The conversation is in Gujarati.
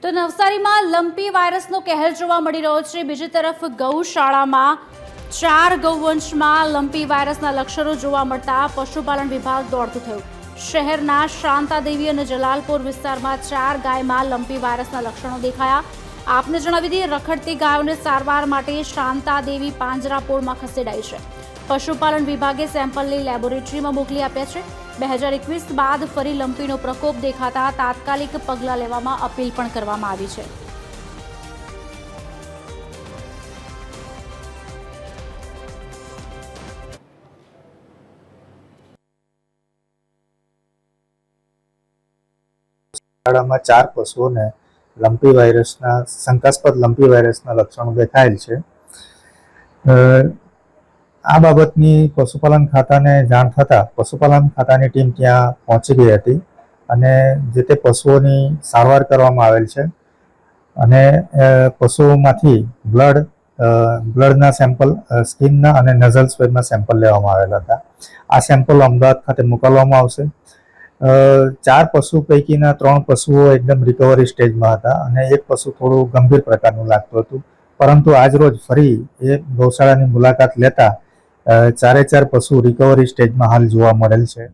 તો નવસારીમાં લંપી વાયરસનો કહેર જોવા મળી રહ્યો છે। બીજી તરફ ગૌશાળામાં 4 ગૌવંશમાં લંપી વાયરસના લક્ષણો જોવા મળતા પશુપાલન વિભાગ દોડતું થયું। શહેરના શાંતાદેવી અને જલાલપુર વિસ્તારમાં 4 ગાયમાં લંપી વાયરસના લક્ષણો દેખાયા। આપને જણાવી દઈએ, રખડતી ગાયોને સારવાર માટે શાંતાદેવી પાંજરાપોળમાં ખસેડાઈ છે। પશુપાલન વિભાગે સેમ્પલની લેબોરેટરીમાં મોકલી આપ્યા છે। 2021 બાદ ફરી લંપીનો પ્રકોપ દેખાતા તાત્કાલિક પગલાં લેવામાં અપીલ પણ કરવામાં આવી છે। શાળામાં 4 પશુઓને લંપી વાયરસના શંકાસ્પદ લંપી વાયરસના લક્ષણો દેખાયેલ છે। આ બાબતની પશુપાલન ખાતાને જાણ થતાં પશુપાલન ખાતાની ટીમ ત્યાં પહોંચી ગઈ હતી અને જે તે પશુઓની સારવાર કરવામાં આવેલ છે અને પશુઓમાંથી બ્લડના સેમ્પલ, સ્કિનના અને નઝલ સ્વેબના સેમ્પલ લેવામાં આવેલા હતા। આ સેમ્પલ અમદાવાદ ખાતે મોકલવામાં આવશે। 4 પશુ પૈકીના 3 પશુઓ એકદમ રિકવરી સ્ટેજમાં હતા અને એક પશુ થોડું ગંભીર પ્રકારનું લાગતું હતું, પરંતુ આજરોજ ફરી એ ગૌશાળાની મુલાકાત લેતા 4 પશુ રિકવરી સ્ટેજમાં હાલ જોવા મળેલ છે।